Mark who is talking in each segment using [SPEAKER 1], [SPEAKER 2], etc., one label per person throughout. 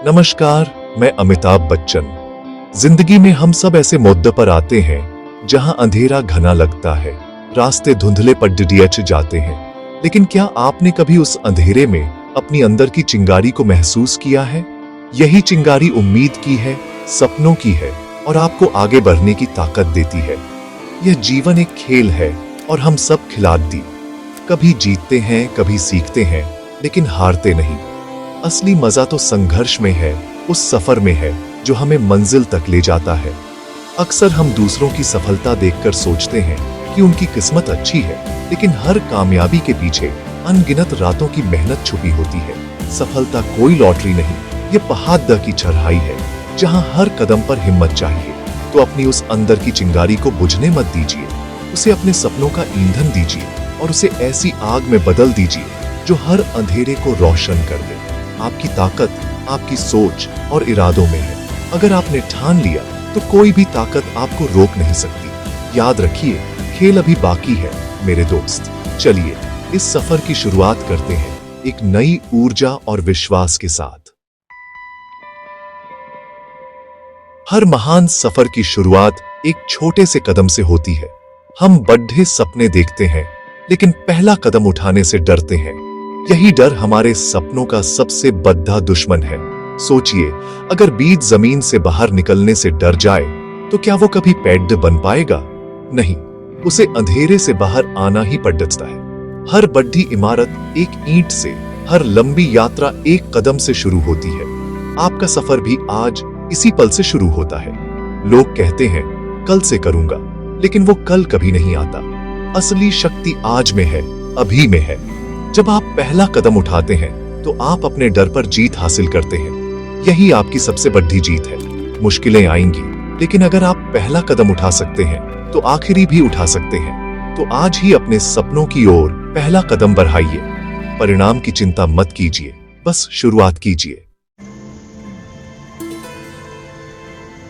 [SPEAKER 1] नमस्कार, मैं अमिताभ बच्चन। जिंदगी में हम सब ऐसे मोड़ पर आते हैं जहां अंधेरा घना लगता है, रास्ते धुंधले पर डिडीएच जाते हैं। लेकिन क्या आपने कभी उस अंधेरे में अपनी अंदर की चिंगारी को महसूस किया है? यही चिंगारी उम्मीद की है, सपनों की है और आपको आगे बढ़ने की ताकत देती है। यह जीवन एक खेल है और हम सब खिलाड़ी कभी जीतते हैं, कभी सीखते हैं, लेकिन हारते नहीं। असली मजा तो संघर्ष में है, उस सफर में है जो हमें मंजिल तक ले जाता है। अक्सर हम दूसरों की सफलता देखकर सोचते हैं कि उनकी किस्मत अच्छी है, लेकिन हर कामयाबी के पीछे अनगिनत रातों की मेहनत छुपी होती है। सफलता कोई लॉटरी नहीं, ये पहाड़ की चढ़ाई है जहां हर कदम पर हिम्मत चाहिए। तो अपनी उस अंदर की चिंगारी को बुझने मत दीजिए, उसे अपने सपनों का ईंधन दीजिए और उसे ऐसी आग में बदल दीजिए जो हर अंधेरे को रोशन कर दे। आपकी ताकत आपकी सोच और इरादों में है। अगर आपने ठान लिया तो कोई भी ताकत आपको रोक नहीं सकती। याद रखिए, खेल अभी बाकी है मेरे दोस्त। चलिए इस सफर की शुरुआत करते हैं एक नई ऊर्जा और विश्वास के साथ। हर महान सफर की शुरुआत एक छोटे से कदम से होती है। हम बड़े सपने देखते हैं, लेकिन पहला कदम उठाने से डरते हैं। यही डर हमारे सपनों का सबसे बड़ा दुश्मन है। सोचिए, अगर बीज जमीन से बाहर निकलने से डर जाए तो क्या वो कभी पेड़ बन पाएगा? नहीं, उसे अंधेरे से बाहर आना ही पड़ता है। हर बड़ी इमारत एक ईंट से, हर लंबी यात्रा एक कदम से शुरू होती है। आपका सफर भी आज इसी पल से शुरू होता है। लोग कहते हैं कल से करूंगा, लेकिन वो कल कभी नहीं आता। असली शक्ति आज में है, अभी में है। जब आप पहला कदम उठाते हैं तो आप अपने डर पर जीत हासिल करते हैं। यही आपकी सबसे बड़ी जीत है। मुश्किलें आएंगी, लेकिन अगर आप पहला कदम उठा सकते हैं तो आखिरी भी उठा सकते हैं। तो आज ही अपने सपनों की ओर पहला कदम बढ़ाइए। परिणाम की चिंता मत कीजिए, बस शुरुआत कीजिए।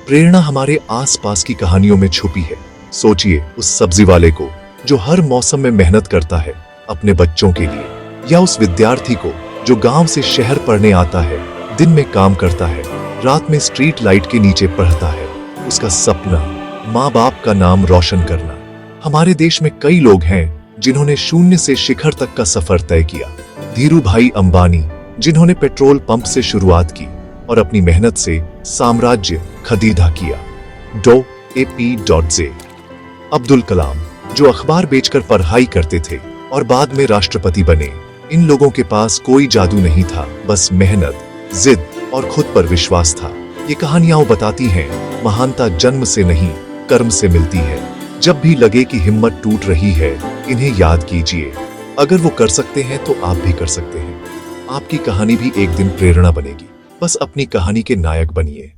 [SPEAKER 1] प्रेरणा हमारे आसपास की कहानियों में छुपी है। सोचिए उस सब्जी वाले को जो हर मौसम में मेहनत करता है अपने बच्चों के लिए, या उस विद्यार्थी को जो गांव से शहर पढ़ने आता है, दिन में काम करता है, रात में स्ट्रीट लाइट के नीचे पढ़ता है। उसका सपना माँ बाप का नाम रोशन करना। हमारे देश में कई लोग हैं जिन्होंने शून्य से शिखर तक का सफर तय किया। धीरू भाई अंबानी, जिन्होंने पेट्रोल पंप से शुरुआत की और अपनी मेहनत से साम्राज्य खरीदा किया। डॉ. अब्दुल कलाम, जो अखबार बेचकर पढ़ाई करते थे और बाद में राष्ट्रपति बने। इन लोगों के पास कोई जादू नहीं था, बस मेहनत, जिद और खुद पर विश्वास था। ये कहानियां बताती हैं महानता जन्म से नहीं, कर्म से मिलती है। जब भी लगे कि हिम्मत टूट रही है, इन्हें याद कीजिए। अगर वो कर सकते हैं तो आप भी कर सकते हैं। आपकी कहानी भी एक दिन प्रेरणा बनेगी। बस अपनी कहानी के नायक बनिए।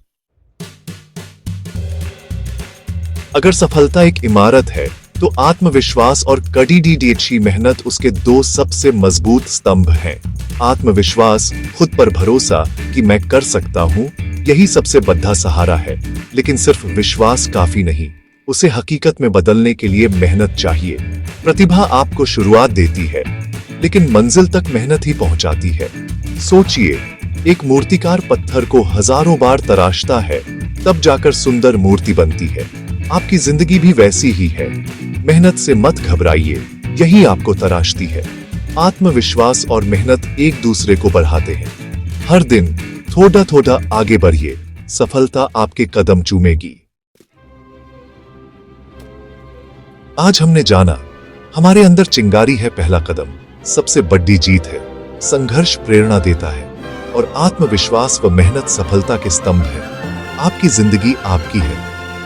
[SPEAKER 1] अगर सफलता एक इमारत है तो आत्मविश्वास और कड़ी मेहनत उसके दो सबसे मजबूत स्तंभ हैं। आत्मविश्वास, खुद पर भरोसा कि मैं कर सकता हूं, यही सबसे बड़ा सहारा है। लेकिन सिर्फ विश्वास काफी नहीं, उसे हकीकत में बदलने के लिए मेहनत चाहिए। प्रतिभा आपको शुरुआत देती है, लेकिन मंजिल तक मेहनत ही पहुंचाती है। सोचिए, एक मूर्तिकार पत्थर को हजारों बार तराशता है, तब जाकर सुंदर मूर्ति बनती है। आपकी जिंदगी भी वैसी ही है। मेहनत से मत घबराइए, यही आपको तराशती है। आत्मविश्वास और मेहनत एक दूसरे को बढ़ाते हैं। हर दिन थोड़ा थोड़ा आगे बढ़िए, सफलता आपके कदम चूमेगी। आज हमने जाना, हमारे अंदर चिंगारी है पहला कदम, सबसे बड़ी जीत है। संघर्ष प्रेरणा देता है और आत्मविश्वास व मेहनत सफलता के स्तंभ है। आपकी जिंदगी आपकी है,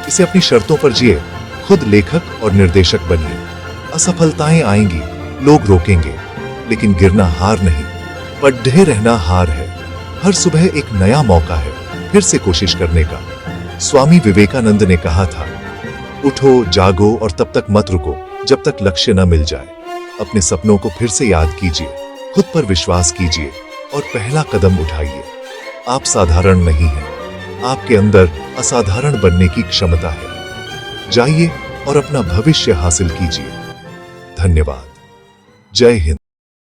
[SPEAKER 1] इसे अपनी शर्तों पर जिए। खुद लेखक और निर्देशक बनिए। असफलताएं आएंगी, लोग रोकेंगे, लेकिन गिरना हार नहीं, बढ़ते रहना हार है। हर सुबह एक नया मौका है फिर से कोशिश करने का। स्वामी विवेकानंद ने कहा था, उठो, जागो और तब तक मत रुको जब तक लक्ष्य न मिल जाए। अपने सपनों को फिर से याद कीजिए, खुद पर विश्वास कीजिए और पहला कदम उठाइए। आप साधारण नहीं हैं, आपके अंदर असाधारण बनने की क्षमता है। जाइए और अपना भविष्य हासिल कीजिए। धन्यवाद। जय हिंद।